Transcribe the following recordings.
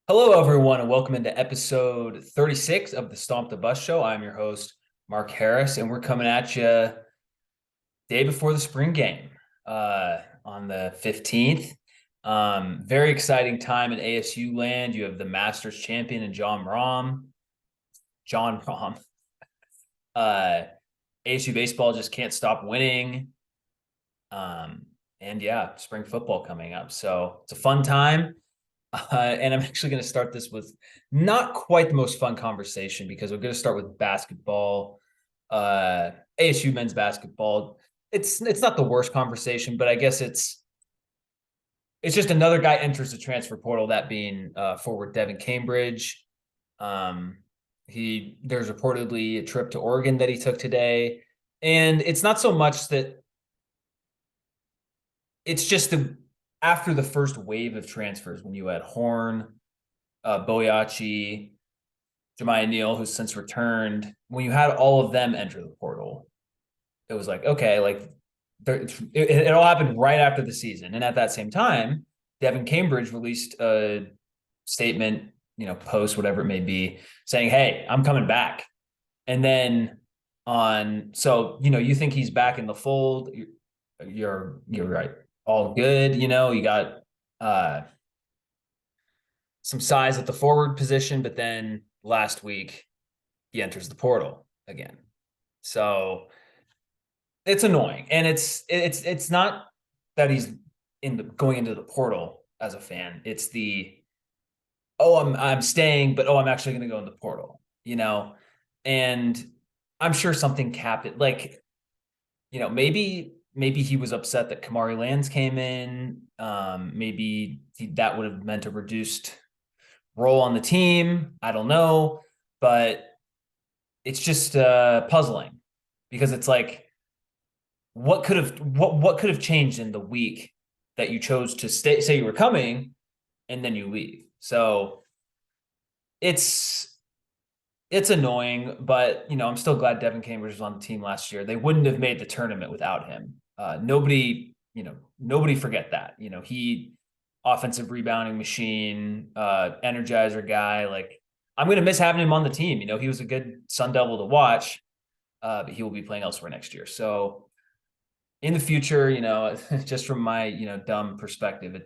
Hello, everyone, and welcome into episode 36 of the Stomp the Bus Show. I'm your host, Mark Harris, and we're coming at you day before the spring game on the 15th. Very exciting time in ASU land. You have the Masters champion and John Rahm. John Rahm. ASU baseball just can't stop winning. And yeah, spring football coming up. So it's a fun time. And I'm actually going to start this with not quite the most fun conversation because we're going to start with basketball, ASU men's basketball. It's not the worst conversation, but I guess it's just another guy enters the transfer portal. That being forward Devin Cambridge. There's reportedly a trip to Oregon that he took today, and it's not so much that it's just after the first wave of transfers when you had Horn, Boyachi, Jemiah Neal, who's since returned, when you had all of them enter the portal, it was like, okay, like it all happened right after the season. And at that same time, Devin Cambridge released a statement, post, whatever it may be, saying, hey, I'm coming back. And then you think he's back in the fold. You're right. All good. You got some size at the forward position, but then last week he enters the portal again. So it's annoying. And it's not that he's going into the portal as a fan. It's I'm staying, but I'm actually going to go in the portal. And I'm sure something capped it. Like, maybe he was upset that Kamari Lands came in. Maybe that would have meant a reduced role on the team. I don't know, but it's just puzzling because it's like, what could have changed in the week that you chose to stay, say you were coming, and then you leave. So it's annoying, but I'm still glad Devin Cambridge was on the team last year. They wouldn't have made the tournament without him. Nobody forget that. He offensive rebounding machine, energizer guy. Like, I'm going to miss having him on the team. He was a good Sun Devil to watch, but he will be playing elsewhere next year. So in the future, just from my, dumb perspective,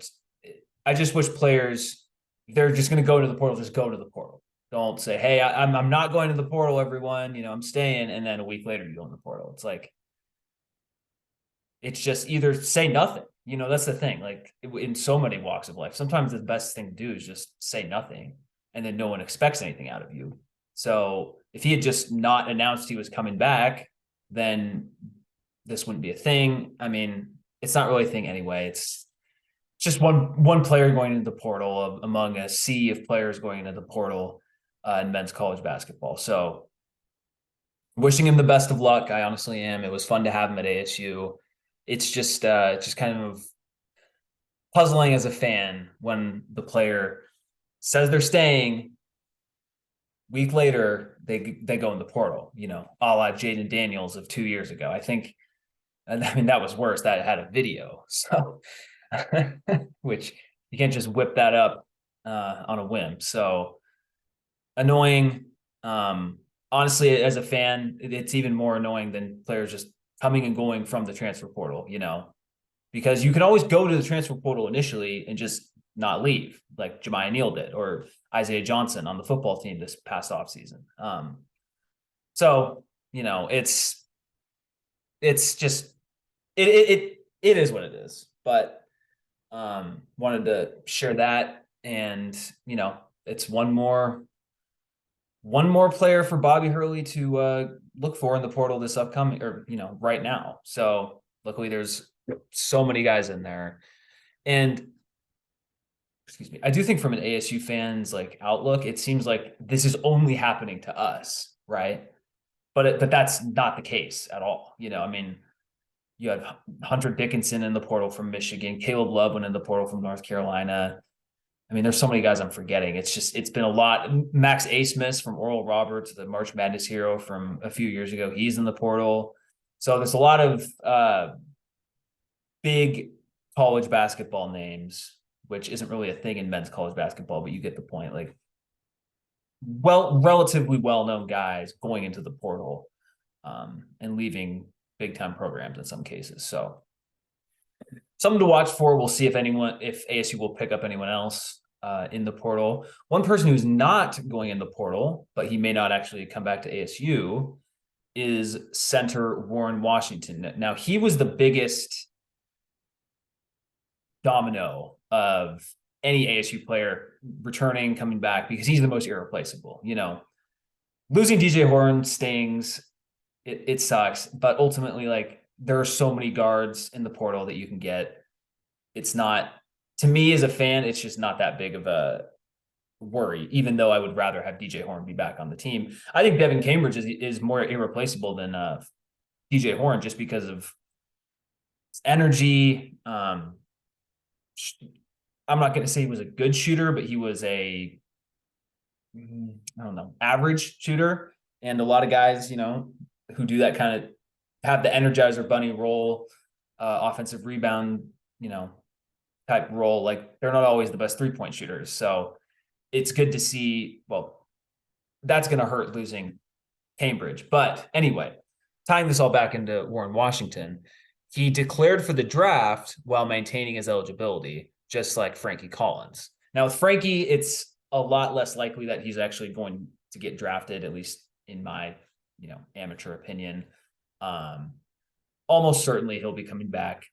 I just wish players, they're just going to go to the portal, just go to the portal. Don't say, hey, I'm not going to the portal, everyone. I'm staying. And then a week later, you go in the portal. It's like, it's just either say nothing. That's the thing. Like, in so many walks of life, sometimes the best thing to do is just say nothing, and then no one expects anything out of you. So if he had just not announced he was coming back, then this wouldn't be a thing. I mean, it's not really a thing anyway. It's just one player going into the portal among a sea of players going into the portal in men's college basketball. So wishing him the best of luck. I honestly am. It was fun to have him at ASU. It's just kind of puzzling as a fan when the player says they're staying. Week later, they go in the portal, a la Jaden Daniels of 2 years ago. I mean, that was worse. That had a video. So, which you can't just whip that up on a whim. So annoying. Honestly, as a fan, it's even more annoying than players just coming and going from the transfer portal, because you can always go to the transfer portal initially and just not leave, like Jemiah Neal did, or Isaiah Johnson on the football team this past offseason. So, it's just, it is what it is, but wanted to share that. And, it's one more player for Bobby Hurley to look for in the portal this upcoming, or right now. So luckily there's so many guys in there. And excuse me, I do think from an ASU fan's like outlook, it seems like this is only happening to us, right? But that's not the case at all. I mean, you had Hunter Dickinson in the portal from Michigan, Caleb Love went in the portal from North Carolina. I mean, there's so many guys I'm forgetting. It's been a lot. Max Asmus from Oral Roberts, the March Madness hero from a few years ago, he's in the portal. So there's a lot of big college basketball names which isn't really a thing in men's college basketball, but you get the point. Like, well, relatively well-known guys going into the portal and leaving big-time programs in some cases. So something to watch for. We'll see if ASU will pick up anyone else in the portal. One person who's not going in the portal, but he may not actually come back to ASU, is center Warren Washington. Now, he was the biggest domino of any ASU player returning, coming back, because he's the most irreplaceable. Losing DJ Horn stings. It sucks, but ultimately, like, there are so many guards in the portal that you can get. It's not, to me as a fan, it's just not that big of a worry, even though I would rather have DJ Horn be back on the team. I think Devin Cambridge is more irreplaceable than DJ Horn, just because of energy. I'm not going to say he was a good shooter, but he was I don't know, average shooter. And a lot of guys, who do that kind of have the Energizer Bunny role, offensive rebound, type role, like, they're not always the best 3-point shooters. So it's good to see. Well, that's going to hurt losing Cambridge. But anyway, tying this all back into Warren Washington, he declared for the draft while maintaining his eligibility, just like Frankie Collins. Now, with Frankie, it's a lot less likely that he's actually going to get drafted, at least in my, amateur opinion. Almost certainly he'll be coming back.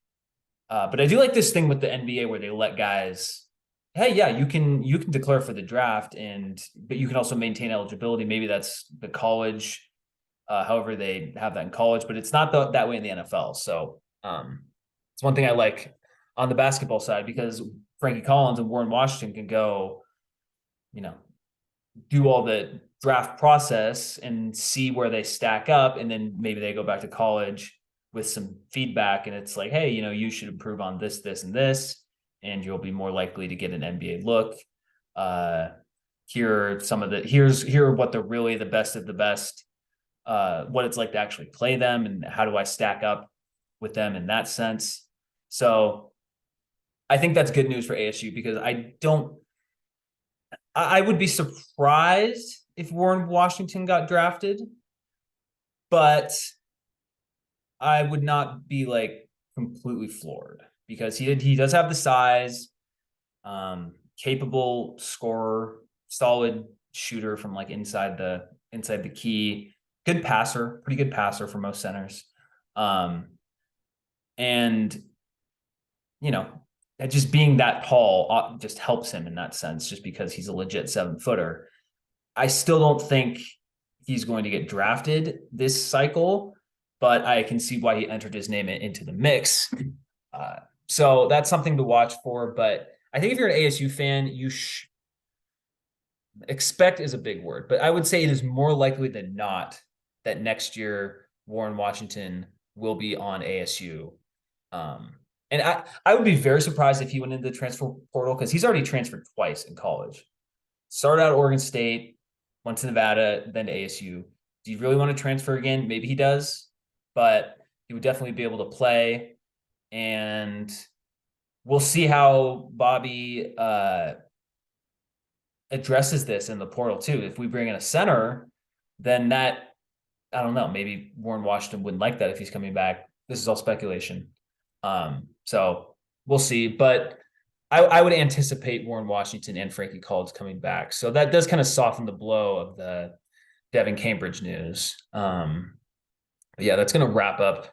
But I do like this thing with the NBA where they let guys, hey, yeah, you can declare for the draft, but you can also maintain eligibility. Maybe that's the college, however they have that in college, but it's not that way in the NFL. So it's one thing I like on the basketball side, because Frankie Collins and Warren Washington can go, do all the draft process and see where they stack up, and then maybe they go back to college with some feedback, and it's like, hey, you should improve on this, this, and this, and you'll be more likely to get an NBA look. Here are what they're really the best of the best, what it's like to actually play them, and how do I stack up with them in that sense. So I think that's good news for ASU, because I would be surprised if Warren Washington got drafted, but I would not be like completely floored, because he does have the size, capable scorer, solid shooter from like inside the key, pretty good passer for most centers. And just being that tall just helps him in that sense, just because he's a legit 7-footer. I still don't think he's going to get drafted this cycle, but I can see why he entered his name into the mix. So that's something to watch for. But I think if you're an ASU fan, expect is a big word, but I would say it is more likely than not that next year Warren Washington will be on ASU. And I would be very surprised if he went into the transfer portal, because he's already transferred twice in college. Started out at Oregon State, went to Nevada, then to ASU. Do you really want to transfer again? Maybe he does, but he would definitely be able to play. And we'll see how Bobby addresses this in the portal too. If we bring in a center, then I don't know, maybe Warren Washington wouldn't like that if he's coming back. This is all speculation. So we'll see, but I would anticipate Warren Washington and Frankie Collins coming back. So that does kind of soften the blow of the Devin Cambridge news. But yeah, that's going to wrap up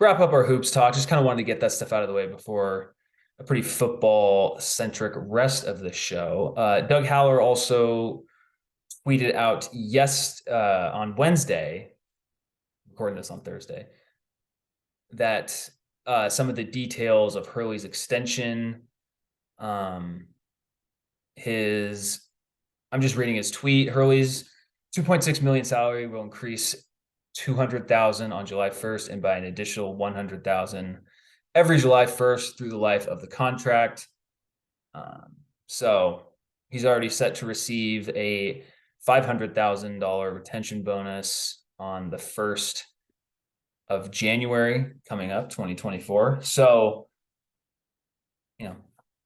our hoops talk. Just kind of wanted to get that stuff out of the way before a pretty football centric rest of the show. Doug Haller also tweeted out on Wednesday, recording this on Thursday, that some of the details of Hurley's extension, I'm just reading his tweet. Hurley's $2.6 million salary will increase $200,000 on July 1st, and by an additional $100,000 every July 1st through the life of the contract. So he's already set to receive a $500,000 retention bonus on the 1st of January coming up, 2024. So,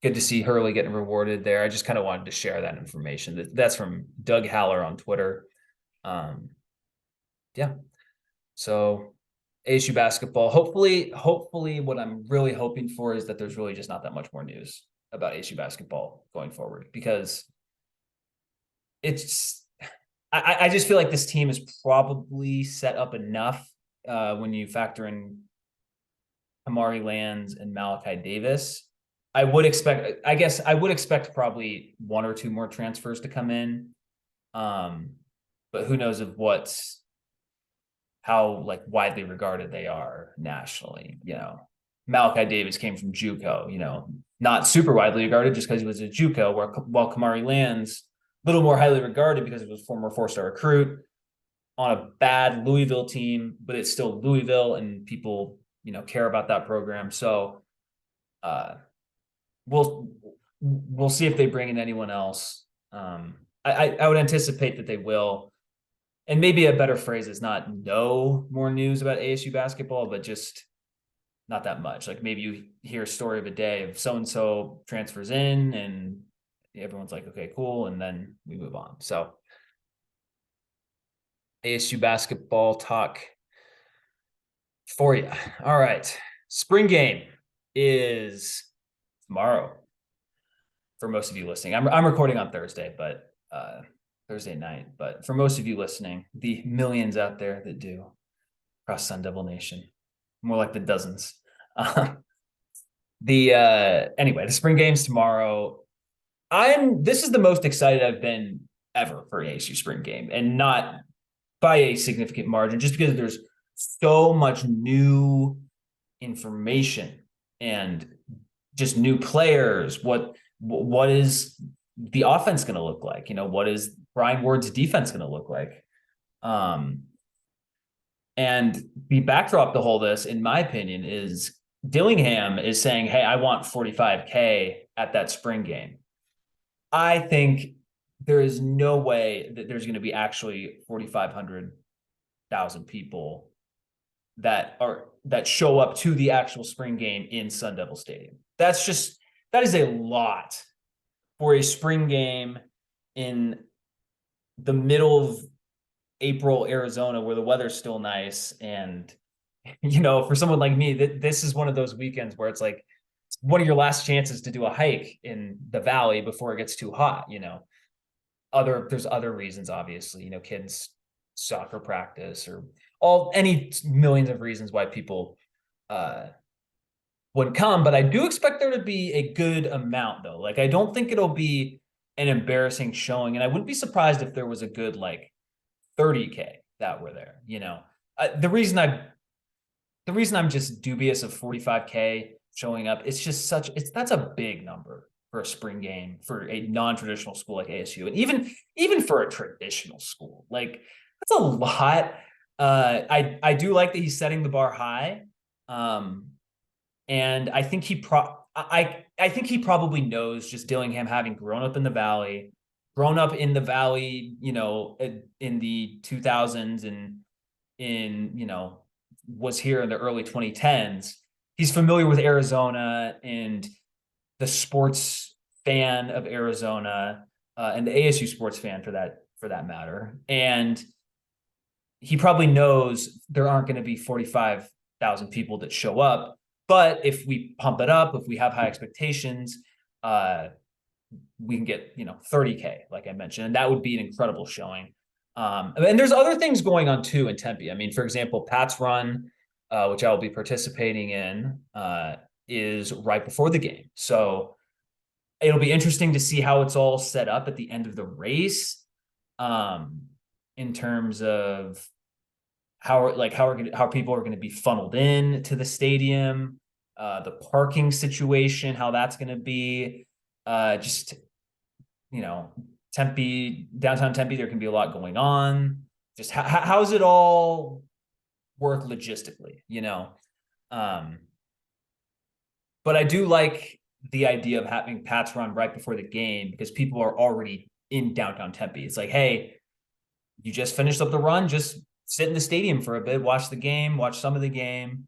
good to see Hurley getting rewarded there. I just kind of wanted to share that information. That's from Doug Haller on Twitter. Yeah. So ASU basketball. Hopefully, what I'm really hoping for is that there's really just not that much more news about ASU basketball going forward, because it's I just feel like this team is probably set up enough when you factor in Amari Lands and Malachi Davis. I guess I would expect probably one or two more transfers to come in. But who knows of how like widely regarded they are nationally. Malachi Davis came from JUCO, not super widely regarded just because he was a JUCO, while Kamari Lands a little more highly regarded because he was a former 4-star recruit on a bad Louisville team, but it's still Louisville and people, care about that program. So we'll see if they bring in anyone else. I would anticipate that they will. And maybe a better phrase is not no more news about ASU basketball, but just not that much. Like maybe you hear a story of a day of so-and-so transfers in and everyone's like, okay, cool. And then we move on. So ASU basketball talk for you. All right. Spring game is tomorrow for most of you listening. I'm recording on Thursday, but Thursday night. But for most of you listening, the millions out there that do across Sun Devil Nation, more like the dozens. Anyway, the spring game's tomorrow. This is the most excited I've been ever for an ASU spring game, and not by a significant margin, just because there's so much new information and just new players. What is the offense going to look like? What is Brian Ward's defense going to look like? And the backdrop to all this, in my opinion, is Dillingham is saying, hey, I want 45K at that spring game. I think there is no way that there's going to be actually 4,500,000 people that show up to the actual spring game in Sun Devil Stadium. That is a lot for a spring game in the middle of April, Arizona, where the weather's still nice. And, for someone like me, this is one of those weekends where it's like one of your last chances to do a hike in the valley before it gets too hot. There's other reasons, obviously, kids soccer practice or any millions of reasons why people would come. But I do expect there to be a good amount, though. Like, I don't think it'll be an embarrassing showing, and I wouldn't be surprised if there was a good 30K that were there. The reason I'm just dubious of 45K showing up, that's a big number for a spring game for a non-traditional school like ASU, and even for a traditional school, that's a lot. I do like that he's setting the bar high, and I think he probably knows, just Dillingham having grown up in the valley, in the 2000s and was here in the early 2010s. He's familiar with Arizona and the sports fan of Arizona, and the ASU sports fan for that matter. And he probably knows there aren't going to be 45,000 people that show up. But if we pump it up, if we have high expectations, we can get 30K, like I mentioned, and that would be an incredible showing. And there's other things going on too in Tempe. I mean, for example, Pat's Run, which I will be participating in, is right before the game. So it'll be interesting to see how it's all set up at the end of the race, in terms of how people are going to be funneled in to the stadium, the parking situation, how that's going to be. Tempe, downtown Tempe, there can be a lot going on. Just how's it all work logistically, but I do like the idea of having Pat's Run right before the game, because people are already in downtown Tempe. It's like, hey, you just finished up the run, just sit in the stadium for a bit, watch the game, watch some of the game,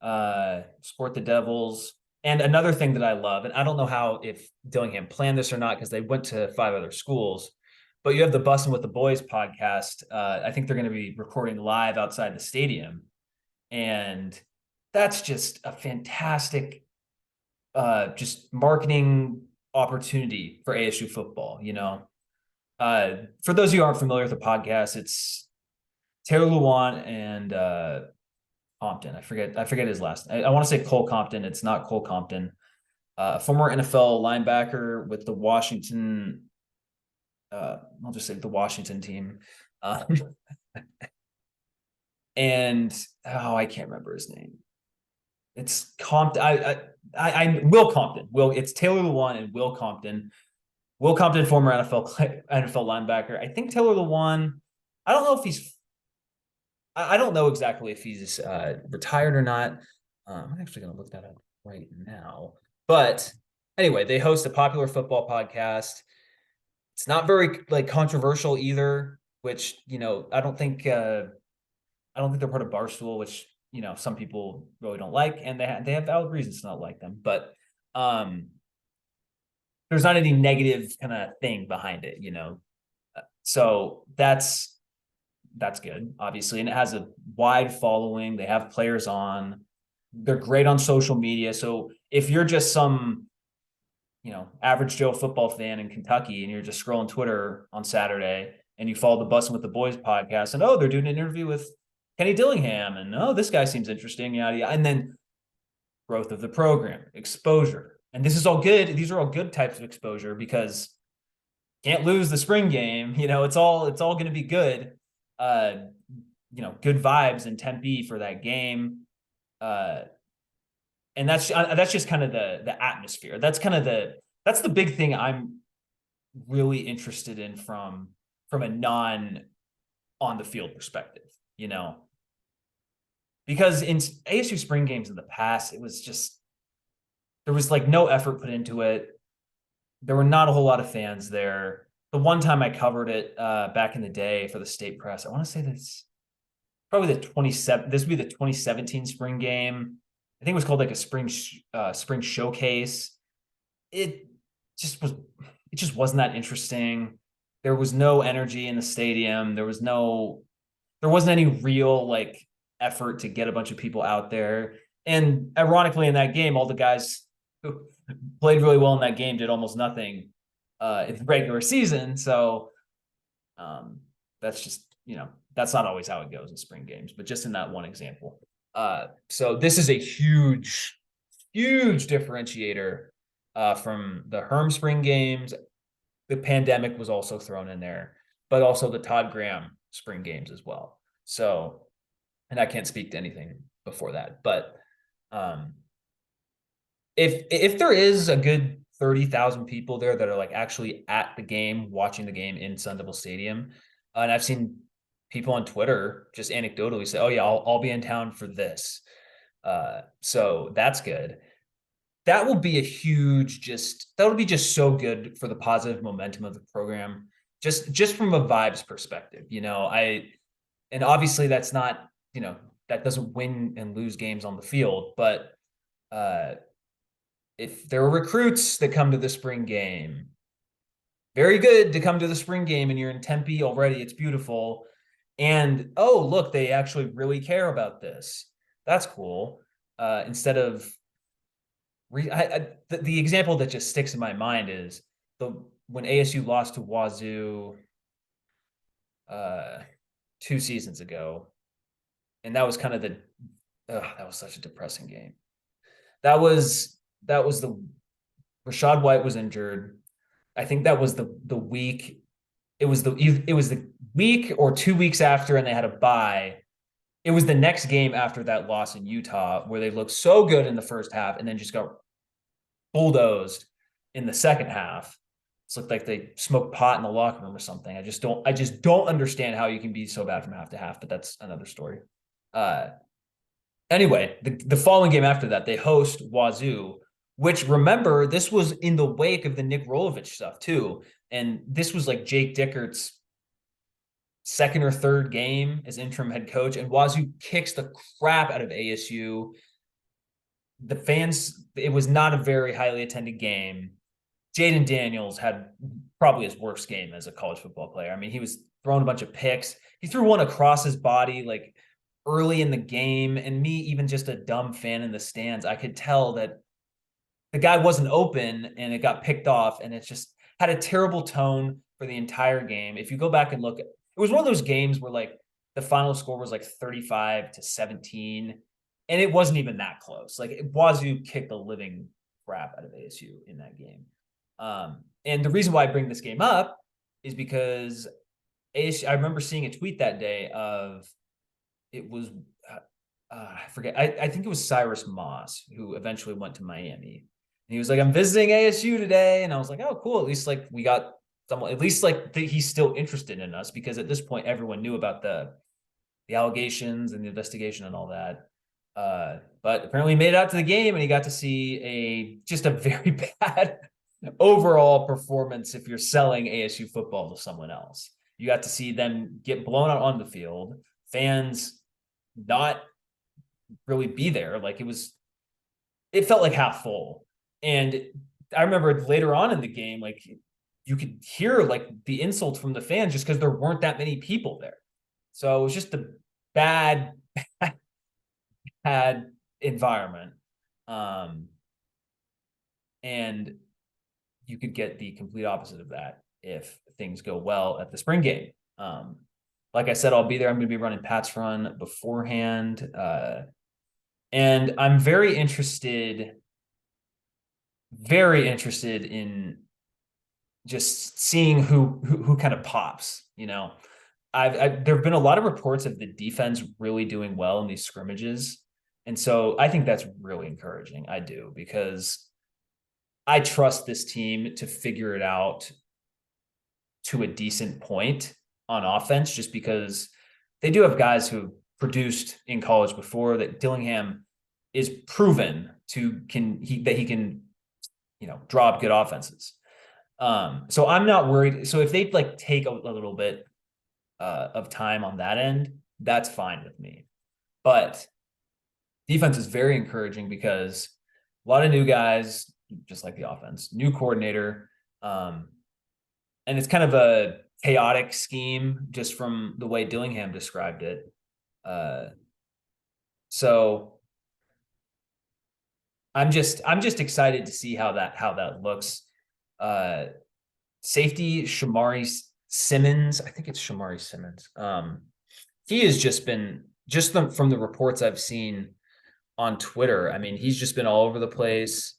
support the Devils. And another thing that I love, and I don't know how if Dillingham planned this or not because they went to 5 other schools, but you have the Bussin' with the Boys podcast. I think they're going to be recording live outside the stadium, and that's just a fantastic, just marketing opportunity for ASU football. For those of you who aren't familiar with the podcast, it's Taylor Lewan and Compton. I forget his last. I want to say Cole Compton. It's not Cole Compton. Former NFL linebacker with the Washington. I'll just say the Washington team. And I can't remember his name. It's Compton. I Will Compton. It's Taylor Lewan and Will Compton. Will Compton, former NFL linebacker. I think Taylor Lewan. I don't know if he's. I don't know exactly if he's retired or not. I'm actually going to look that up right now. But anyway, they host a popular football podcast. It's not very controversial either, which I don't think they're part of Barstool, which some people really don't like, and they have valid reasons to not like them. But there's not any negative kind of thing behind it, So that's good, obviously, and it has a wide following. They have players on. They're great on social media. So if you're just some average Joe football fan in Kentucky and you're just scrolling Twitter on Saturday and you follow the Bussin' with the Boys podcast and they're doing an interview with Kenny Dillingham and this guy seems interesting, yada yada, and then growth of the program, exposure, and this is all good. These are all good types of exposure because can't lose the spring game. It's all going to be good. Good vibes in Tempe for that game. And that's just kind of the atmosphere. That's the big thing I'm really interested in from a non on the field perspective, because in ASU spring games in the past, it was just, there was no effort put into it. There were not a whole lot of fans there. The one time I covered it back in the day for the state press, I want to say that's probably this would be the 2017 spring game. I think it was called a spring showcase. It just wasn't that interesting. There was no energy in the stadium. There wasn't any real effort to get a bunch of people out there. And ironically, in that game, all the guys who played really well in that game did almost nothing in the regular season. So that's just, that's not always how it goes in spring games, but just in that one example. So this is a huge differentiator from the Herm spring games. The pandemic was also thrown in there, but also the Todd Graham spring games as well. So, and I can't speak to anything before that, but if there is a good 30,000 people there that are actually at the game, watching the game in Sun Devil Stadium, and I've seen people on Twitter just anecdotally say, "Oh yeah, I'll be in town for this." So that's good. That will be just so good for the positive momentum of the program, just from a vibes perspective. And obviously that's not, that doesn't win and lose games on the field, but if there are recruits that come to the spring game, very good to come to the spring game, and you're in Tempe already, it's beautiful. And look, they actually really care about this. That's cool. Instead of the example that just sticks in my mind is when ASU lost to Wazoo 2 seasons ago, and that was kind of that was such a depressing game. That was the Rashad White was injured. I think that was the week. It was the week or 2 weeks after, and they had a bye. It was the next game after that loss in Utah where they looked so good in the first half and then just got bulldozed in the second half. It looked like they smoked pot in the locker room or something. I just don't understand how you can be so bad from half to half, but that's another story. Anyway, the following game after that, they host Wazoo, which, remember, this was in the wake of the Nick Rolovich stuff too. And this was Jake Dickert's second or third game as interim head coach, and Wazoo kicks the crap out of ASU. the fans, it was not a very highly attended game. Jaden Daniels had probably his worst game as a college football player. I mean, he was throwing a bunch of picks. He threw one across his body like early in the game. And me, even just a dumb fan in the stands, I could tell that the guy wasn't open and it got picked off. And it just had a terrible tone for the entire game. If you go back and look, it was one of those games where like the final score was like 35-17. And it wasn't even that close. Like Wazoo kicked the living crap out of ASU in that game. And the reason why I bring this game up is because ASU, I remember seeing a tweet that day of it was I forget. I think it was Cyrus Moss who eventually went to Miami. And he was like, "I'm visiting ASU today," and I was like, "Oh, cool. At least like we got someone. At least like he's still interested in us because at this point everyone knew about the allegations and the investigation and all that." But apparently he made it out to the game and he got to see just a very bad overall performance if you're selling ASU football to someone else. You got to see them get blown out on the field, fans not really be there. Like it felt like half full. And I remember later on in the game, like you could hear like the insults from the fans just because there weren't that many people there. So it was just a bad, bad environment. And you could get the complete opposite of that if things go well at the spring game. Like I said, I'll be there. I'm going to be running Pat's Run beforehand. And I'm very interested in just seeing who kind of pops, you know. There have been a lot of reports of the defense really doing well in these scrimmages. And so I think that's really encouraging. I do, because I trust this team to figure it out to a decent point on offense, just because they do have guys who produced in college before. That Dillingham is proven that he can, you know, draw up good offenses. So I'm not worried. So if they like take a little bit of time on that end, that's fine with me. But defense is very encouraging because a lot of new guys, just like the offense, new coordinator. And it's kind of a chaotic scheme just from the way Dillingham described it. So I'm just excited to see how that looks. Safety Shamari Simmons, I think it's Shamari Simmons. He has just been from the reports I've seen on Twitter. I mean, he's just been all over the place.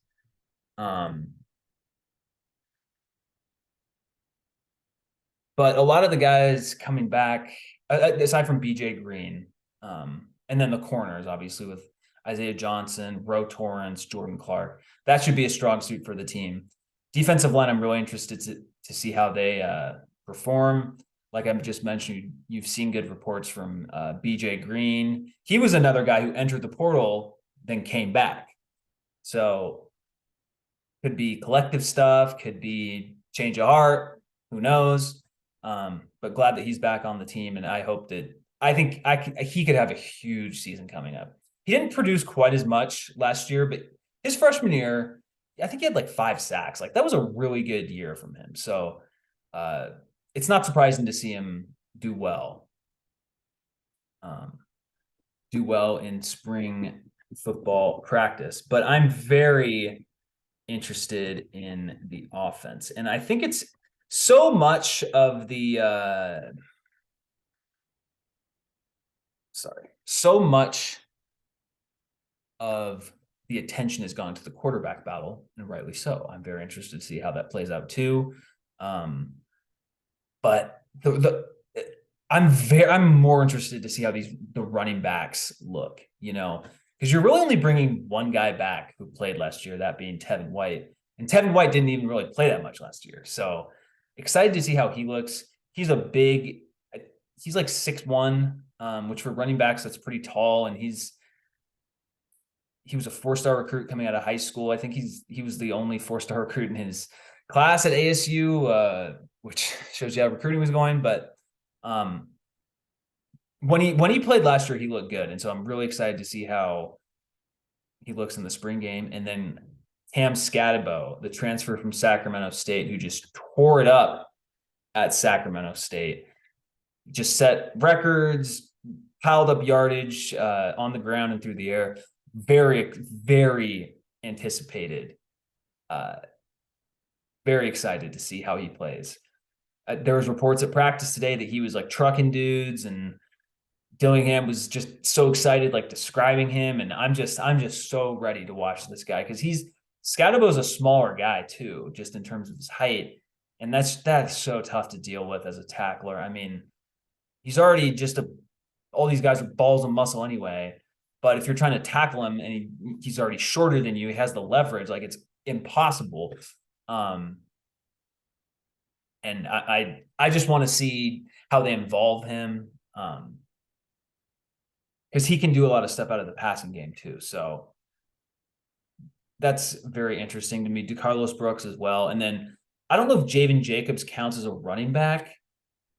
But a lot of the guys coming back, aside from BJ Green, and then the corners, obviously with Isaiah Johnson, Ro Torrance, Jordan Clark, that should be a strong suit for the team. Defensive line, I'm really interested to see how they perform. Like I just mentioned, you've seen good reports from BJ Green. He was another guy who entered the portal, then came back. So could be collective stuff, could be change of heart, who knows? But glad that he's back on the team, and I hope that he could have a huge season coming up. He didn't produce quite as much last year, but his freshman year, I think he had like 5 sacks. Like that was a really good year from him. So it's not surprising to see him do well. Do well in spring football practice. But I'm very interested in the offense. And I think it's so much of the so much of the attention has gone to the quarterback battle, and rightly so. I'm very interested to see how that plays out too. But I'm more interested to see how the running backs look, you know, because you're really only bringing one guy back who played last year, that being Tevin White. And Tevin White didn't even really play that much last year. So excited to see how he looks. He's like 6'1", which for running backs, that's pretty tall. And he was a 4-star recruit coming out of high school. I think he was the only 4-star recruit in his class at ASU, which shows you how recruiting was going. But when he played last year, he looked good. And so I'm really excited to see how he looks in the spring game, and then Cam Scatabo, the transfer from Sacramento State, who just tore it up at Sacramento State, just set records, piled up yardage on the ground and through the air. Very, very anticipated. Uh, very excited to see how he plays. There was reports at practice today that he was like trucking dudes, and Dillingham was just so excited, like describing him. And I'm just so ready to watch this guy, because Scadabo's a smaller guy too, just in terms of his height. And that's so tough to deal with as a tackler. I mean, he's already all these guys with balls and muscle anyway. But if you're trying to tackle him and he's already shorter than you, he has the leverage, like it's impossible. And I just want to see how they involve him. Because he can do a lot of stuff out of the passing game too. So that's very interesting to me. DeCarlos Brooks as well. And then I don't know if Javen Jacobs counts as a running back.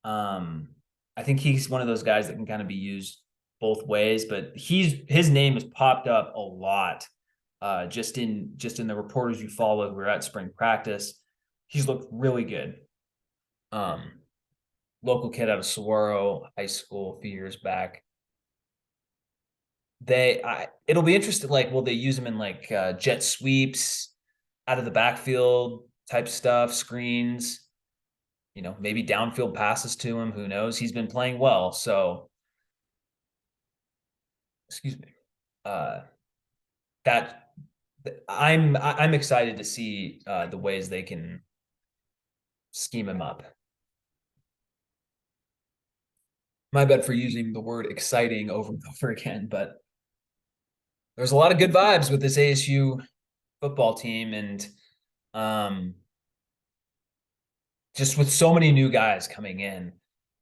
I think he's one of those guys that can kind of be used both ways, but his name has popped up a lot. Just in the reporters you follow, we're at spring practice. He's looked really good. Local kid out of Saguaro High School a few years back. It'll be interesting. Like, will they use him in like jet sweeps, out of the backfield type stuff, screens? Maybe downfield passes to him. Who knows? He's been playing well, so excuse me. That I'm excited to see the ways they can scheme him up. My bad for using the word exciting over and over again, but there's a lot of good vibes with this ASU football team, and just with so many new guys coming in,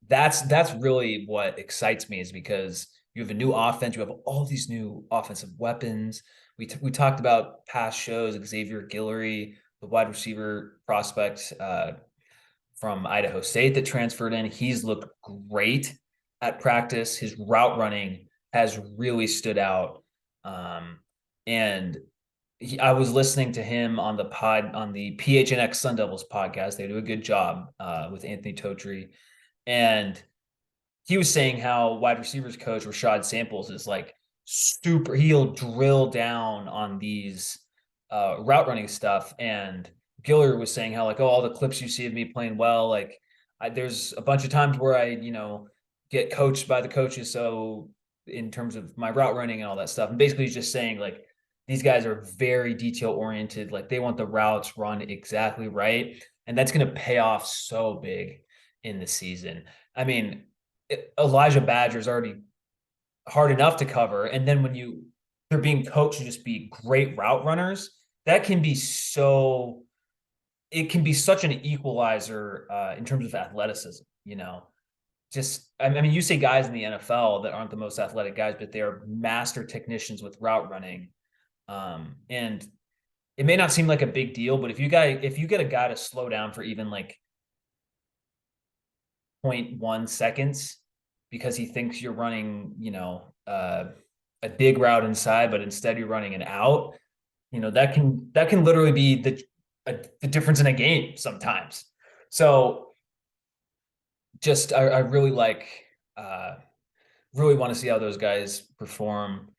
that's really what excites me, is because you have a new offense, you have all these new offensive weapons. We talked about past shows, Xavier Guillory, the wide receiver prospect from Idaho State that transferred in. He's looked great at practice. His route running has really stood out. And I was listening to him on the PHNX Sun Devils podcast. They do a good job with Anthony Totri. And he was saying how wide receivers coach Rashad Samples is like he'll drill down on these route running stuff. And Giller was saying how like, oh, all the clips you see of me playing well, like there's a bunch of times where I, get coached by the coaches. So in terms of my route running and all that stuff, and basically he's just saying like, these guys are very detail oriented. Like they want the routes run exactly right. And that's going to pay off so big in the season. I mean, Elijah Badger's already hard enough to cover. And then when they're being coached to just be great route runners, it can be such an equalizer in terms of athleticism, I mean, you say guys in the NFL that aren't the most athletic guys, but they are master technicians with route running. And it may not seem like a big deal, but if you get a guy to slow down for even like 0.1 seconds because he thinks you're running, a big route inside, but instead you're running an out, that can literally be the difference in a game sometimes. So just I really really want to see how those guys perform.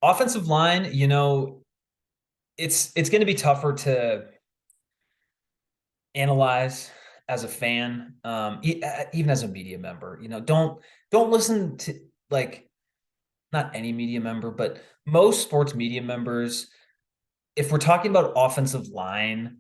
Offensive line, it's going to be tougher to analyze as a fan, even as a media member. Don't listen to like, not any media member, but most sports media members. If we're talking about offensive line,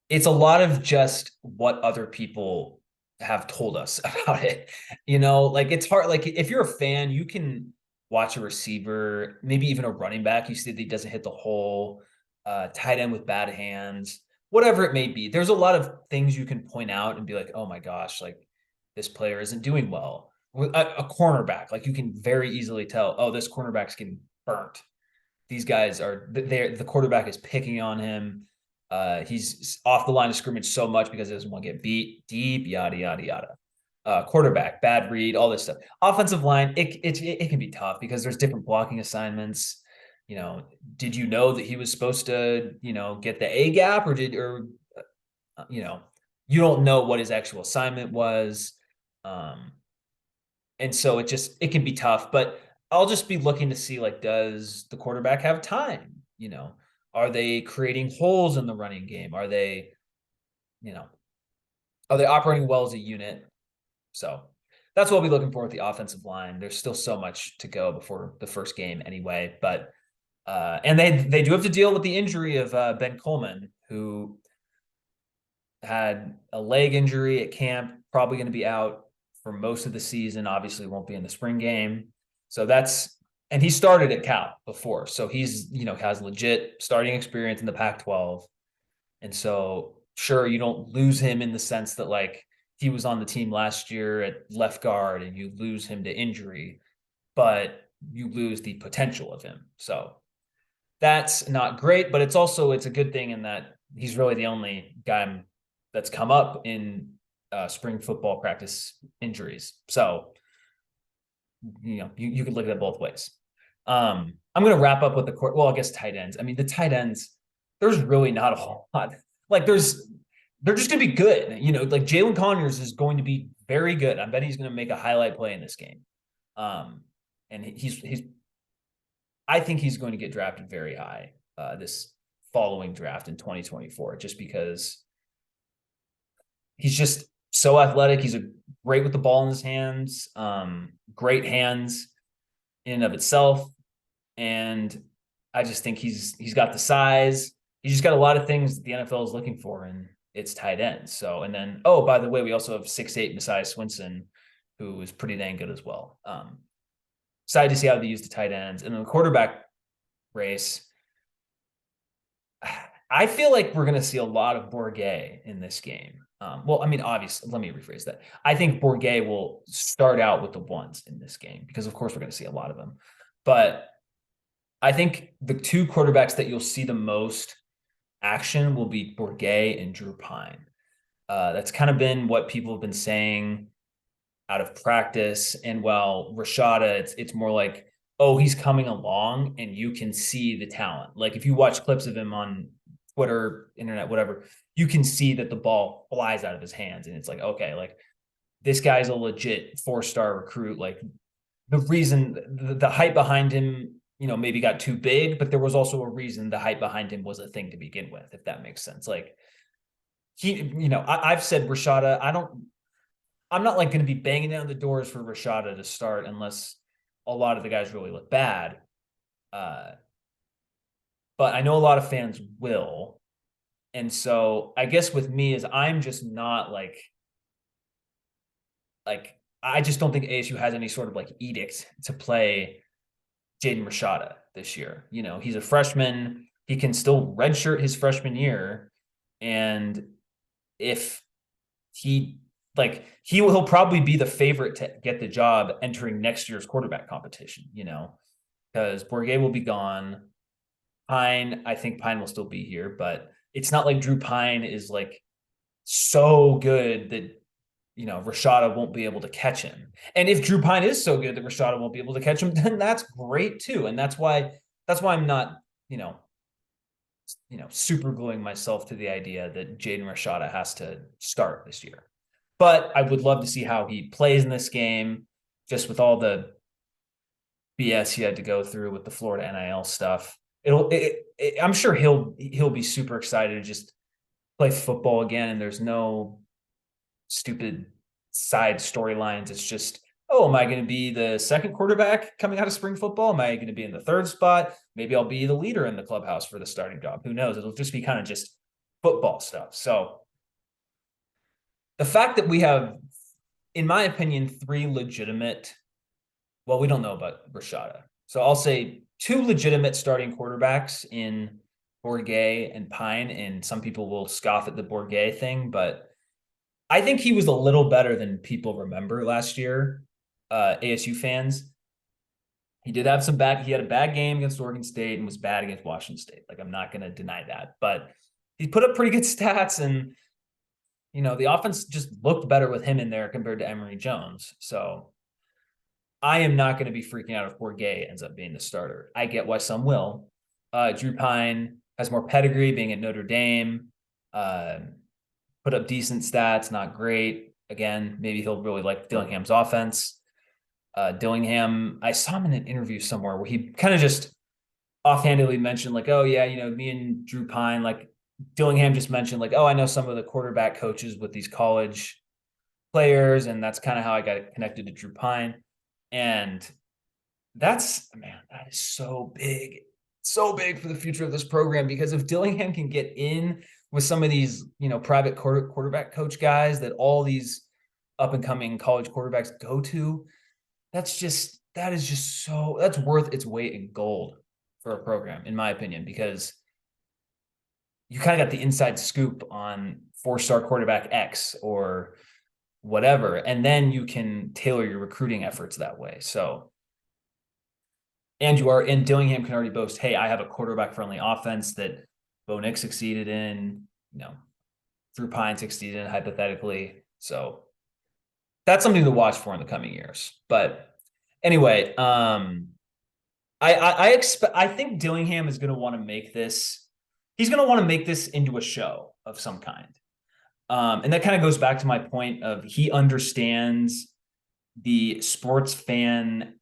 it's a lot of just what other people have told us about it. Like it's hard. Like if you're a fan, you can watch a receiver, maybe even a running back. You see that he doesn't hit the hole, tight end with bad hands, whatever it may be. There's a lot of things you can point out and be like, oh my gosh, like this player isn't doing well. A cornerback, like you can very easily tell, oh, this cornerback's getting burnt. These guys the quarterback is picking on him. He's off the line of scrimmage so much because he doesn't want to get beat deep, yada, yada, yada. Quarterback, bad read, all this stuff. Offensive line, it can be tough because there's different blocking assignments. You know, did you know that he was supposed to, get the A gap, you know, you don't know what his actual assignment was. Um, and so it can be tough, but I'll just be looking to see, like, does the quarterback have time? Are they creating holes in the running game? You know, are they operating well as a unit? So that's what we'll be looking for with the offensive line. There's still so much to go before the first game anyway, but and they do have to deal with the injury of Ben Coleman, who had a leg injury at camp, probably going to be out for most of the season. Obviously, won't be in the spring game. So and he started at Cal before, so he's has legit starting experience in the Pac-12, and so sure you don't lose him in the sense that like he was on the team last year at left guard and you lose him to injury, but you lose the potential of him. So that's not great, but it's a good thing in that he's really the only guy that's come up in spring football practice injuries. So, you could look at it both ways. I'm going to wrap up with I guess tight ends. I mean, the tight ends, there's really not a whole lot. Like they're just going to be good. Like Jalen Conyers is going to be very good. I bet he's going to make a highlight play in this game. And I think he's going to get drafted very high this following draft in 2024, just because he's just so athletic. He's great with the ball in his hands, great hands in and of itself. And I just think he's got the size. He's just got a lot of things that the NFL is looking for, and it's tight ends. So, and then, oh, by the way, we also have 6'8" Messiah Swinson, who is pretty dang good as well. Excited to see how they use the tight ends. And then the quarterback race, I feel like we're going to see a lot of Bourguet in this game. Well, I mean, obviously, let me rephrase that. I think Bourguet will start out with the ones in this game because, of course, we're going to see a lot of them. But I think the two quarterbacks that you'll see the most action will be Bourguet and Drew Pine. That's kind of been what people have been saying out of practice. And while Rashada, it's more like, oh, he's coming along and you can see the talent. Like if you watch clips of him on Twitter, internet, whatever, you can see that the ball flies out of his hands. And it's like, okay, like this guy's a legit 4-star recruit. Like the reason the hype behind him, maybe got too big, but there was also a reason the hype behind him was a thing to begin with, if that makes sense. Like I've said Rashada, I'm not like going to be banging down the doors for Rashada to start unless a lot of the guys really look bad. But I know a lot of fans will. And so I guess with me is I'm just not like I just don't think ASU has any sort of like edict to play Jaden Rashada this year. He's a freshman. He can still redshirt his freshman year. And if he'll probably be the favorite to get the job entering next year's quarterback competition, because Bourguet will be gone. I think Pine will still be here, but it's not like Drew Pine is like so good that, Rashada won't be able to catch him. And if Drew Pine is so good that Rashada won't be able to catch him, then that's great too. And that's why I'm not, super gluing myself to the idea that Jaden Rashada has to start this year. But I would love to see how he plays in this game, just with all the BS he had to go through with the Florida NIL stuff. I'm sure he'll be super excited to just play football again, and there's no stupid side storylines. It's just, oh, am I going to be the second quarterback coming out of spring football? Am I going to be in the third spot? Maybe I'll be the leader in the clubhouse for the starting job. Who knows? It'll just be kind of just football stuff. So the fact that we have, in my opinion, 3 legitimate, well, we don't know about Rashada. So I'll say 2 legitimate starting quarterbacks in Bourguet and Pine, and some people will scoff at the Bourguet thing, but I think he was a little better than people remember last year, ASU fans. He did have he had a bad game against Oregon State and was bad against Washington State. Like, I'm not going to deny that, but he put up pretty good stats, and the offense just looked better with him in there compared to Emory Jones. So I am not going to be freaking out if Bourget ends up being the starter. I get why some will. Drew Pine has more pedigree being at Notre Dame, uh, put up decent stats, not great. Again, maybe he'll really like Dillingham's offense. Dillingham, I saw him in an interview somewhere where he kind of just offhandedly mentioned, like, oh, yeah, me and Drew Pine, like, Dillingham just mentioned, like, oh, I know some of the quarterback coaches with these college players, and that's kind of how I got connected to Drew Pine. And that's, man, that is so big for the future of this program, because if Dillingham can get in with some of these, private quarterback coach guys that all these up and coming college quarterbacks go to, that's worth its weight in gold for a program, in my opinion, because you kind of got the inside scoop on 4-star quarterback X or whatever, and then you can tailor your recruiting efforts that way. So, and Dillingham can already boast, hey, I have a quarterback friendly offense that Bo Nix succeeded in, Drew Pine succeeded in, hypothetically. So that's something to watch for in the coming years. But anyway, I think Dillingham is going to want to make this. He's going to want to make this into a show of some kind. And that kind of goes back to my point of he understands the sports fan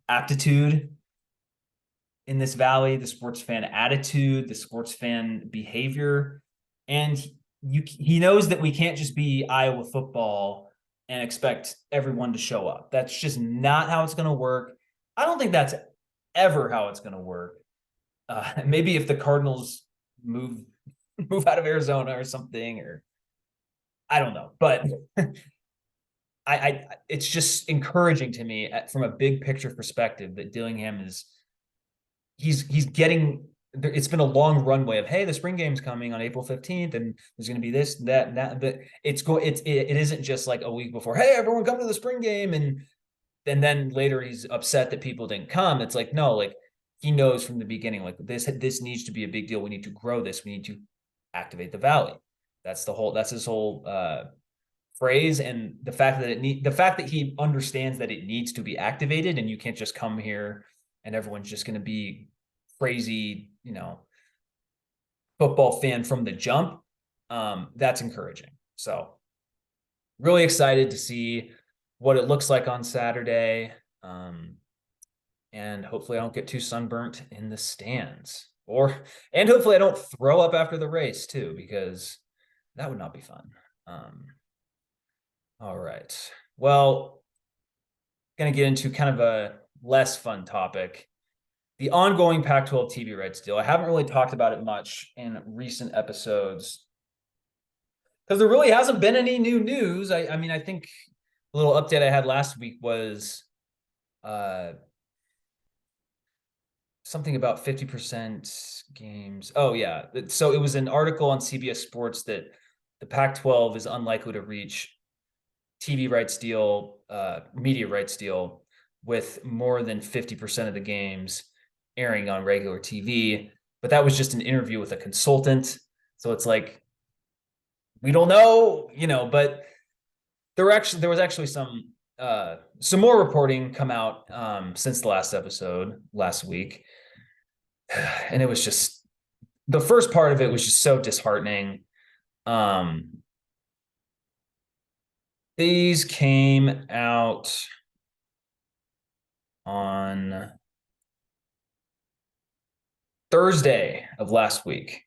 aptitude in this valley, the sports fan attitude, the sports fan behavior. And he knows that we can't just be Iowa football and expect everyone to show up. That's just not how it's going to work. I don't think that's ever how it's going to work. Maybe if the Cardinals move out of Arizona or something, or I don't know, but it's just encouraging to me from a big picture perspective that Dillingham he's getting. It's been a long runway of, hey, the spring game's coming on April 15th, and there's going to be this, that, and that. But it isn't just like a week before, hey, everyone come to the spring game, and then later he's upset that people didn't come. It's like, no, like he knows from the beginning, like this needs to be a big deal. We need to grow this. We need to activate the valley. That's his whole phrase. And the fact that he understands that it needs to be activated, and you can't just come here and everyone's just going to be crazy, football fan from the jump. That's encouraging. So really excited to see what it looks like on Saturday. And hopefully I don't get too sunburnt in the stands, and hopefully I don't throw up after the race too, because that would not be fun. All right. Well, going to get into kind of a less fun topic, the ongoing Pac-12 TV rights deal. I haven't really talked about it much in recent episodes because there really hasn't been any new news. I mean, I think a little update I had last week was something about 50% games. Oh, yeah. So it was an article on CBS Sports that the Pac-12 is unlikely to reach TV rights deal, media rights deal with more than 50% of the games airing on regular TV. But that was just an interview with a consultant. So it's like, we don't know, but there was actually some more reporting come out since the last episode last week. And it was just, the first part of it was just so disheartening. These came out on Thursday of last week.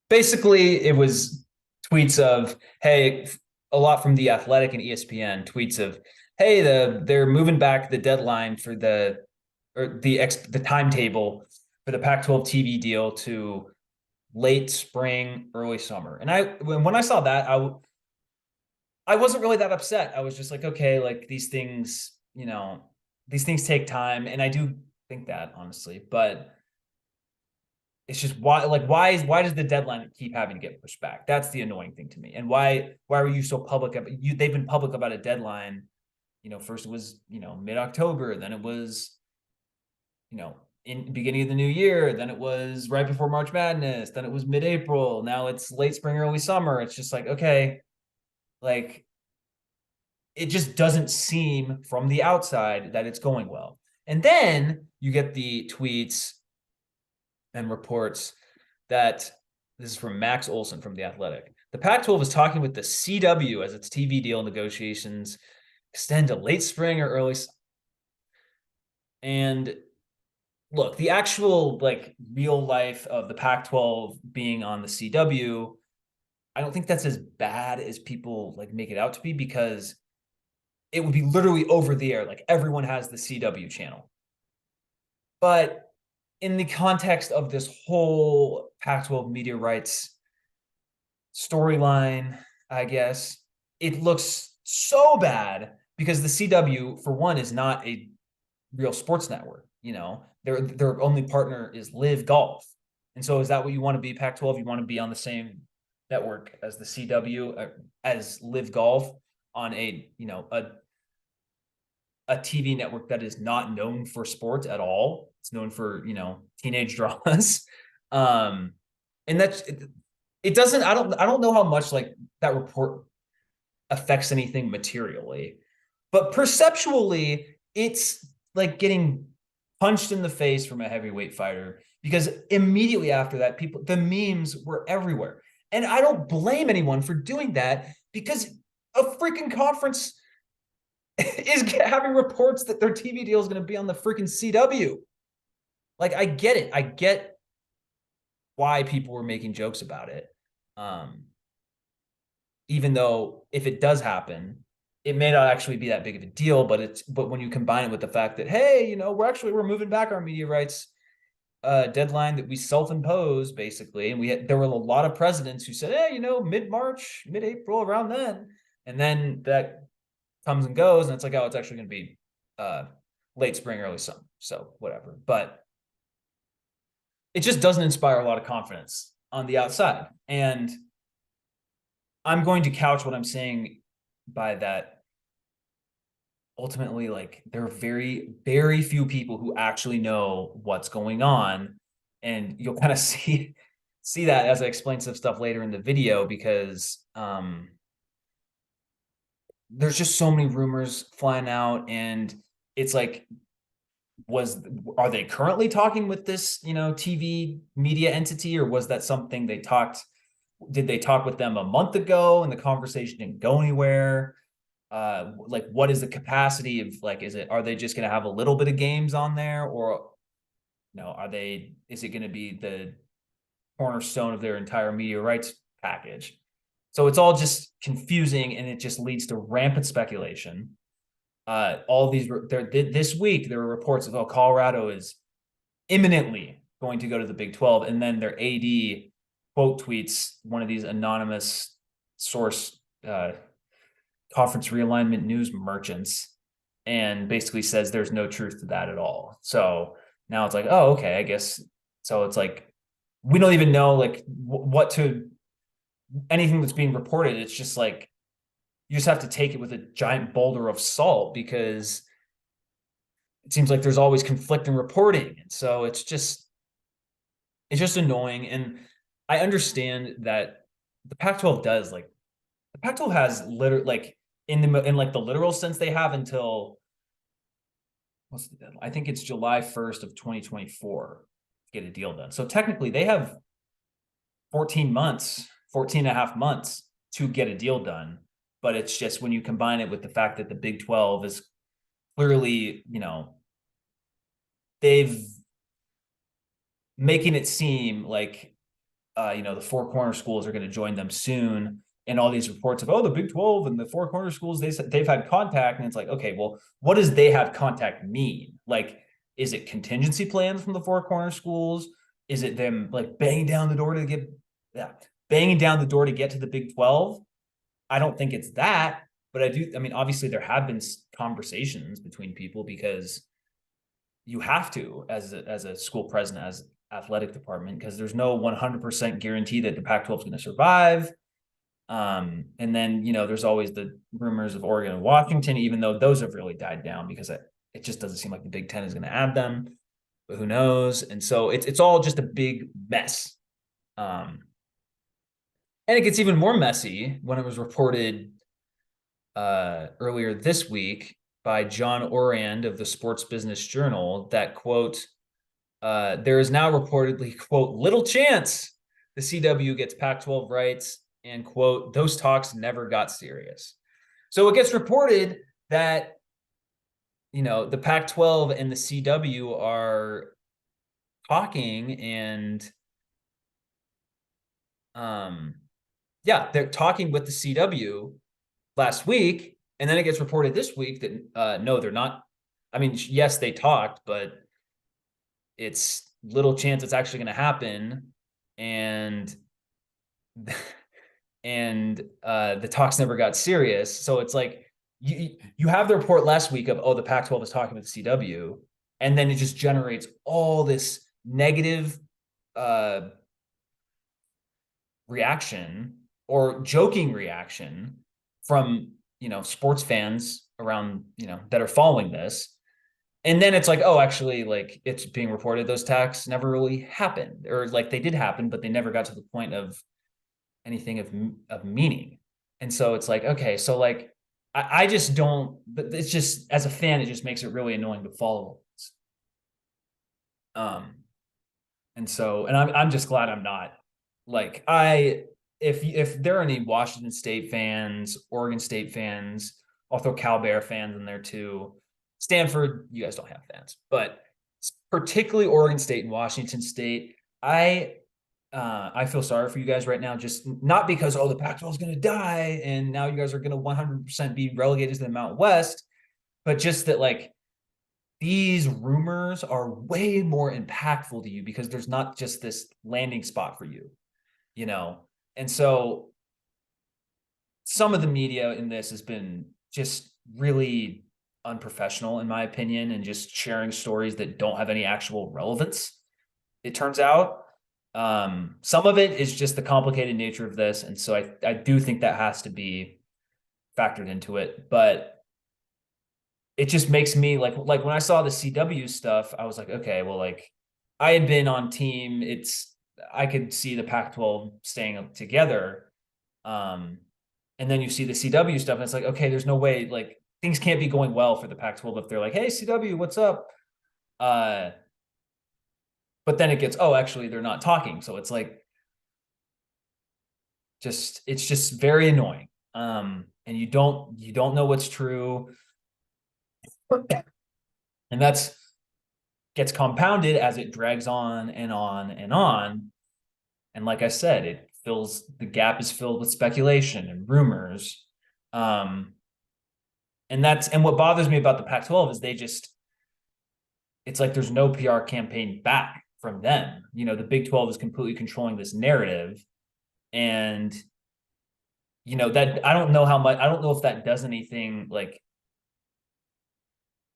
Basically, it was tweets of, hey, a lot from The Athletic and ESPN, tweets of, hey, they're moving back the deadline for the timetable for the Pac-12 TV deal to late spring, early summer. And when I saw that, I wasn't really that upset. I was just like, okay, like these things take time. And I do think that, honestly, but it's just why does the deadline keep having to get pushed back? That's the annoying thing to me. And why were you so public about they've been public about a deadline? First it was, mid-October, then it was, in the beginning of the new year, then it was right before March Madness, then it was mid-April, now it's late spring, early summer. It's just like, okay, like it just doesn't seem from the outside that it's going well. And then you get the tweets and reports that this is from Max Olson from The Athletic. The Pac-12 is talking with the CW as its TV deal negotiations extend to late spring or early. And look, the actual like real life of the Pac-12 being on the CW, I don't think that's as bad as people like make it out to be, because it would be literally over the air. Like everyone has the CW channel. But in the context of this whole Pac-12 media rights storyline, I guess, it looks so bad because the CW, for one, is not a real sports network. You know, their only partner is Live Golf. And so is that what you want to be, Pac-12? You want to be on the same network as the CW, as Live Golf, on a, you know, a TV network that is not known for sports at all. It's known for, you know, teenage dramas. Um, and that's it doesn't, I don't know how much like that report affects anything materially, but perceptually, it's like getting punched in the face from a heavyweight fighter, because immediately after that, the memes were everywhere. And I don't blame anyone for doing that, because a freaking conference is having reports that their TV deal is going to be on the freaking CW. Like, I get it. I get why people were making jokes about it. Even though if it does happen, it may not actually be that big of a deal, but when you combine it with the fact that, hey, you know, we're moving back our media rights deadline that we self-imposed basically, and there were a lot of presidents who said, hey, you know, mid-March, mid-April, around then, and then that comes and goes, and it's like, oh, it's actually going to be late spring, early summer, so whatever. But it just doesn't inspire a lot of confidence on the outside. And I'm going to couch what I'm saying by that. Ultimately, like, there are very, very few people who actually know what's going on. And you'll kind of see that as I explain some stuff later in the video, because there's just so many rumors flying out, and it's like, are they currently talking with this, you know, TV media entity, or was that something did they talk with them a month ago and the conversation didn't go anywhere? Like, what is the capacity of, like, are they just going to have a little bit of games on there, or no, is it going to be the cornerstone of their entire media rights package? So it's all just confusing, and it just leads to rampant speculation. All these this week there were reports of, Colorado is imminently going to go to the Big 12, and then their AD quote tweets one of these anonymous source conference realignment news merchants, and basically says there's no truth to that at all. So now it's like, oh, okay, I guess. So it's like, we don't even know like what to anything that's being reported. It's just like, you just have to take it with a giant boulder of salt, because it seems like there's always conflicting reporting. And so it's just annoying. And I understand that the Pac-12 does, like, the Pac-12 has literally, like, in like the literal sense, they have until, what's the deadline? I think it's July 1st of 2024 to get a deal done. So technically they have 14 and a half months to get a deal done. But it's just, when you combine it with the fact that the Big 12 is clearly, you know, they've making it seem like, you know, the Four Corner schools are going to join them soon. And all these reports of, the Big 12 and the Four Corner schools, they've had contact. And it's like, okay, well, what does they have contact mean? Like, is it contingency plans from the Four Corner schools? Is it them like banging down the door to get to the Big 12? I don't think it's that, but I mean, obviously there have been conversations between people, because you have to, as a school president, as athletic department, because there's no 100% guarantee that the Pac-12 is going to survive. And then, you know, there's always the rumors of Oregon and Washington, even though those have really died down, because it just doesn't seem like the Big Ten is going to add them, but who knows? And so it's all just a big mess. And it gets even more messy when it was reported earlier this week by John Orand of the Sports Business Journal that, quote, there is now reportedly, quote, little chance the CW gets Pac-12 rights, and, quote, those talks never got serious. So it gets reported that, the Pac-12 and the CW are talking, and yeah, they're talking with the CW last week, and then it gets reported this week that no, they're not. I mean, yes, they talked, but it's little chance it's actually going to happen, and the talks never got serious. So it's like you have the report last week of, oh, the Pac-12 is talking with the CW, and then it just generates all this negative reaction or joking reaction from sports fans around that are following this. And then it's like, oh, actually, like, it's being reported those talks never really happened, or like they did happen, but they never got to the point of anything of meaning. And so it's like, okay, so like I just don't. But it's just, as a fan, it just makes it really annoying to follow. Um, and so, and I'm just glad I'm not. Like, if there are any Washington State fans, Oregon State fans, I'll throw Cal Bear fans in there too. Stanford, you guys don't have fans, but particularly Oregon State and Washington State, I feel sorry for you guys right now, just not because, oh, the Pac-12 is going to die and now you guys are going to 100% be relegated to the Mountain West, but just that, like, these rumors are way more impactful to you because there's not just this landing spot for you, you know? And so some of the media in this has been just really unprofessional, in my opinion, and just sharing stories that don't have any actual relevance, it turns out. Some of it is just the complicated nature of this. And so I do think that has to be factored into it. But it just makes me like when I saw the CW stuff, I was like, okay, well, like, I had been on team. I could see the Pac-12 staying together. And then you see the CW stuff, and it's like, okay, there's no way, like, things can't be going well for the Pac-12 if they're like, hey, CW, what's up? But then it gets, oh, actually, they're not talking. So it's like, it's just very annoying. And you don't know what's true. And that's gets compounded as it drags on and on and on. And like I said, the gap is filled with speculation and rumors. And what bothers me about the Pac-12 is it's like there's no PR campaign back from them. The Big 12 is completely controlling this narrative. And, that I don't know if that does anything, like,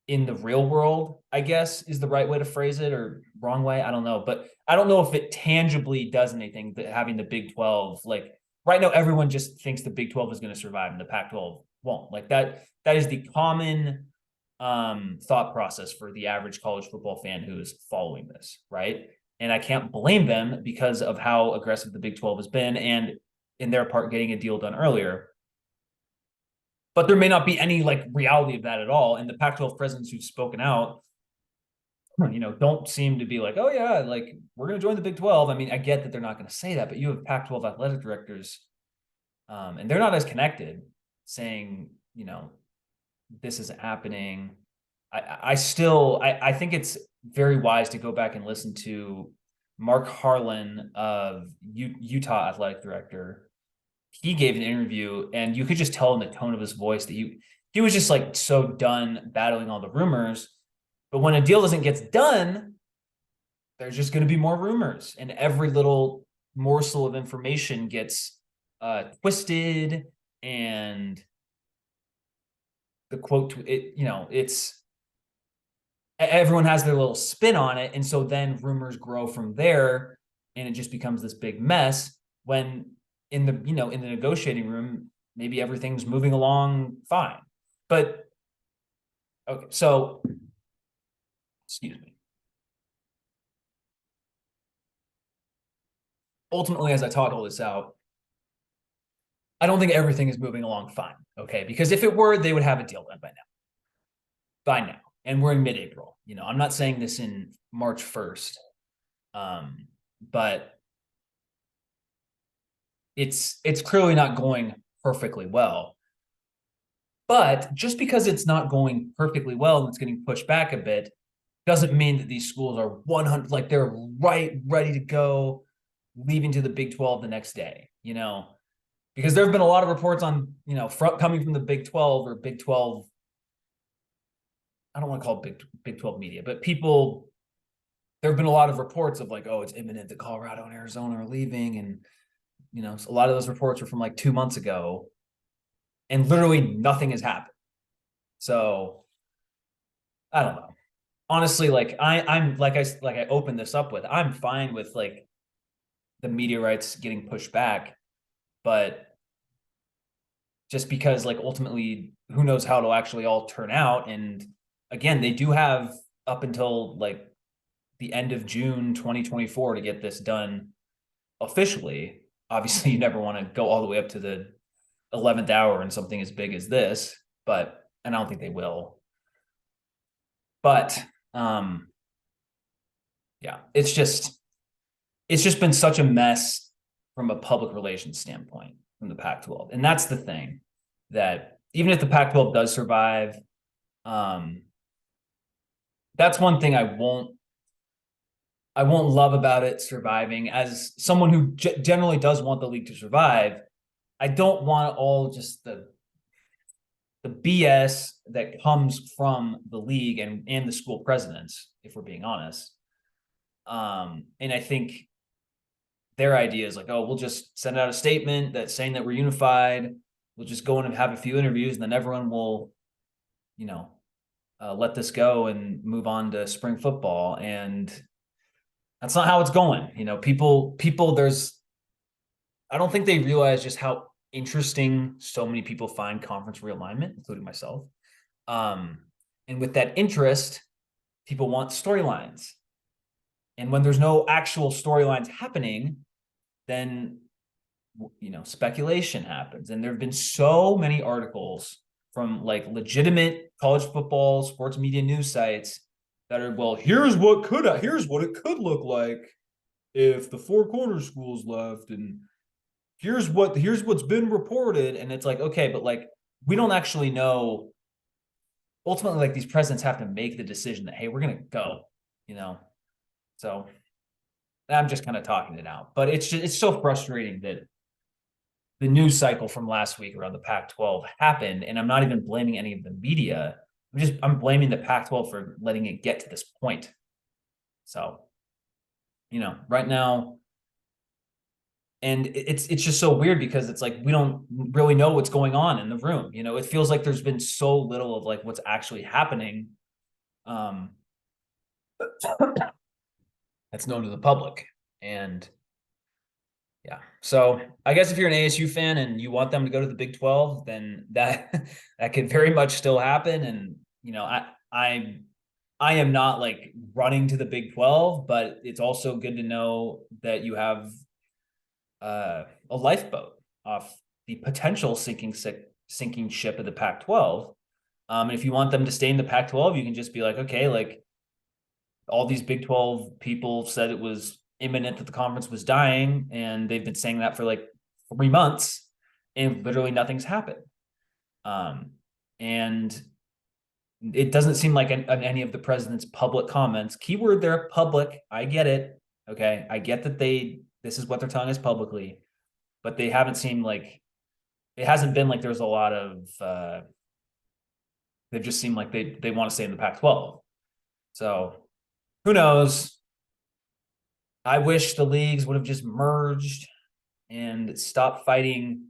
in the real world, I guess is the right way to phrase it, or wrong way. I don't know. But I don't know if it tangibly does anything, that having the Big 12, like, right now, everyone just thinks the Big 12 is going to survive and the Pac-12 won't. Like, that is the common thought process for the average college football fan who is following this, right? And I can't blame them because of how aggressive the Big 12 has been, and in their part, getting a deal done earlier. But there may not be any, like, reality of that at all. And the Pac-12 presidents who've spoken out, don't seem to be like, oh yeah, like, we're going to join the Big 12. I mean, I get that they're not going to say that, but you have Pac-12 athletic directors, and they're not as connected, saying, this is happening. I think it's very wise to go back and listen to Mark Harlan of Utah athletic director. He gave an interview, and you could just tell in the tone of his voice that he was just, like, so done battling all the rumors. But when a deal doesn't get done, there's just going to be more rumors, and every little morsel of information gets twisted, and the quote, it's everyone has their little spin on it, and so then rumors grow from there, and it just becomes this big mess. When in the negotiating room, maybe everything's moving along fine. But okay, so excuse me. Ultimately, as I talk all this out, I don't think everything is moving along fine. Okay. Because if it were, they would have a deal done by now. And we're in mid-April. I'm not saying this in March 1st. But it's clearly not going perfectly well. But just because it's not going perfectly well and it's getting pushed back a bit doesn't mean that these schools are 100, like they're ready to go, leaving to the Big 12 the next day, because there have been a lot of reports on, coming from the Big 12 or Big 12. I don't want to call it Big 12 media, but people, there have been a lot of reports of like, oh, it's imminent that Colorado and Arizona are leaving. And, a lot of those reports were from like 2 months ago, and literally nothing has happened. So I don't know. Honestly, like I'm like I opened this up with, I'm fine with like the media rights getting pushed back, but just because like ultimately who knows how it'll actually all turn out. And again, they do have up until like the end of June 2024 to get this done officially. Obviously, you never want to go all the way up to the 11th hour in something as big as this, and I don't think they will. But yeah, it's just been such a mess from a public relations standpoint from the Pac-12. And that's the thing, that even if the Pac-12 does survive, that's one thing I won't love about it surviving. As someone who generally does want the league to survive, I don't want all just the BS that comes from the league and the school presidents, if we're being honest. And I think their idea is like, oh, we'll just send out a statement that's saying that we're unified. We'll just go in and have a few interviews, and then everyone will, let this go and move on to spring football. And that's not how it's going. People, I don't think they realize just how interesting so many people find conference realignment, including myself. And with that interest, people want storylines. And when there's no actual storylines happening, then, speculation happens. And there have been so many articles from like legitimate college football, sports media news sites that are, well, here's what it could look like if the Four Corners schools left, and here's what's been reported. And it's like, okay, but like we don't actually know. Ultimately, like these presidents have to make the decision that, hey, we're gonna go, So I'm just kind of talking it out. But it's so frustrating that the news cycle from last week around the Pac-12 happened, and I'm not even blaming any of the media. I'm blaming the Pac-12 for letting it get to this point. So, right now, and it's just so weird because it's like we don't really know what's going on in the room. It feels like there's been so little of like what's actually happening that's known to the public. And yeah, so I guess if you're an ASU fan and you want them to go to the Big 12, then that could very much still happen. And I am not like running to the Big 12, but it's also good to know that you have a lifeboat off the potential sinking ship of the Pac-12. And if you want them to stay in the Pac-12, you can just be like, okay, like all these Big 12 people said it was imminent that the conference was dying, and they've been saying that for like 3 months, and literally nothing's happened. And it doesn't seem like any of the president's public comments, keyword there, public, I get it. Okay. I get that this is what they're telling us publicly, but they haven't seemed like, it hasn't been like there's a lot of, they've just seemed like they want to stay in the Pac-12. So who knows? I wish the leagues would have just merged and stopped fighting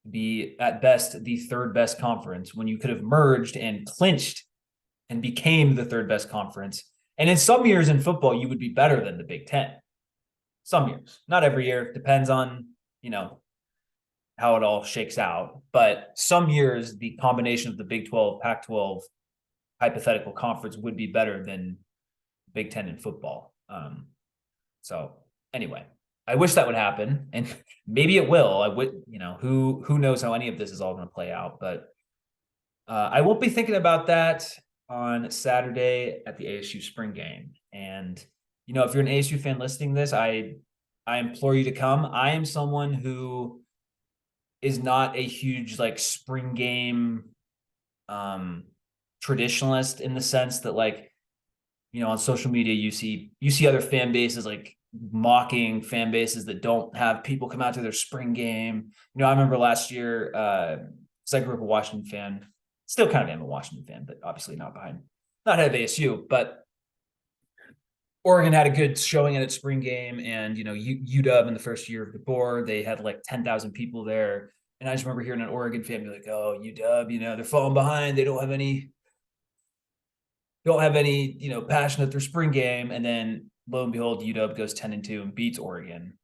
be at best the third best conference when you could have merged and clinched and became the third best conference. And in some years in football, you would be better than the Big Ten. Some years, not every year, depends on, how it all shakes out. But some years, the combination of the Big 12, Pac-12 hypothetical conference would be better than Big Ten in football. So anyway, I wish that would happen, and maybe it will. I would, who knows how any of this is all going to play out, but I won't be thinking about that on Saturday at the ASU spring game. And if you're an ASU fan listening to this, I implore you to come. I am someone who is not a huge like spring game traditionalist, in the sense that, like, on social media you see other fan bases like mocking fan bases that don't have people come out to their spring game. I remember last year, because I grew up a Washington fan, still kind of am a Washington fan, but obviously not at ASU, but Oregon had a good showing at its spring game, and UW in the first year of the board, they had like 10,000 people there. And I just remember hearing an Oregon fan be like, "Oh, UW, they're falling behind. They don't have any passion at their spring game." And then lo and behold, UW goes 10-2 and beats Oregon.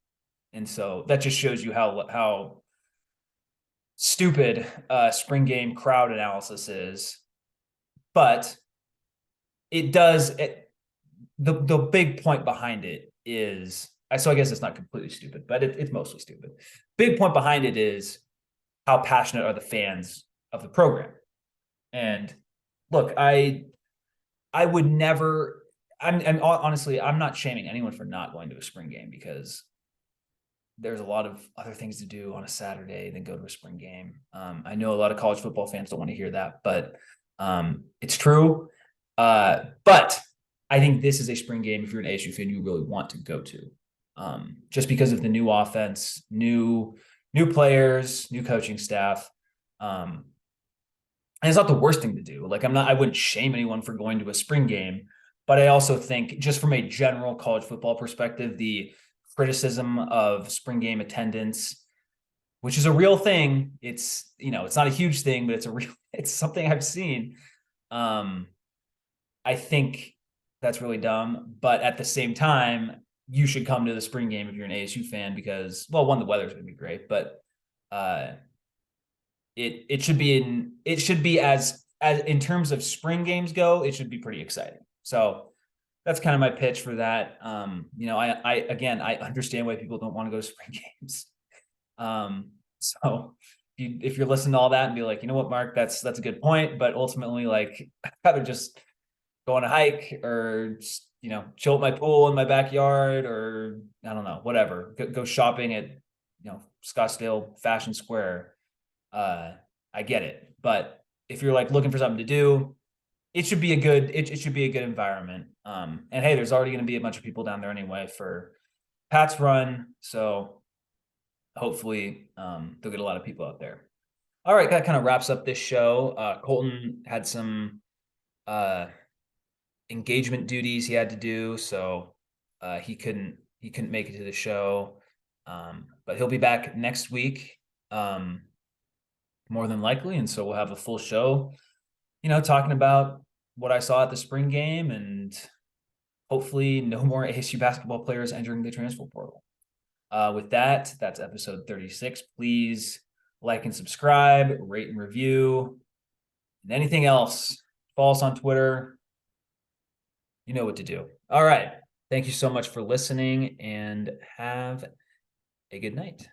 And so that just shows you how stupid spring game crowd analysis is. But it does the big point behind it is, so I guess it's not completely stupid, but it's mostly stupid. Big point behind it is, how passionate are the fans of the program? And look, I would never. I'm honestly, I'm not shaming anyone for not going to a spring game, because there's a lot of other things to do on a Saturday than go to a spring game. I know a lot of college football fans don't want to hear that, but it's true. But I think this is a spring game, if you're an ASU fan, you really want to go to, just because of the new offense, new players, new coaching staff. And it's not the worst thing to do. Like, I wouldn't shame anyone for going to a spring game, but I also think, just from a general college football perspective, the criticism of spring game attendance, which is a real thing. It's not a huge thing, but it's something I've seen. I think that's really dumb, but at the same time, you should come to the spring game if you're an ASU fan, because, well, one, the weather's going to be great, but it should be as in terms of spring games go, it should be pretty exciting. So that's kind of my pitch for that. I understand why people don't want to go to spring games. So if you're listening to all that and be like, you know what, Mark, that's a good point, but ultimately, like, I'd rather just go on a hike, or just, chill at my pool in my backyard, or I don't know, whatever, go shopping at, Scottsdale Fashion Square. I get it, but if you're like looking for something to do, it should be a good environment. And hey, there's already going to be a bunch of people down there anyway for Pat's run, so hopefully they'll get a lot of people out there. All right, that kind of wraps up this show. Colton had some engagement duties he had to do, so he couldn't make it to the show, but he'll be back next week, more than likely, and so we'll have a full show, talking about what I saw at the spring game, and hopefully no more ASU basketball players entering the transfer portal. With that, that's episode 36. Please like and subscribe, rate and review, and anything else, follow us on Twitter. You know what to do. All right. Thank you so much for listening, and have a good night.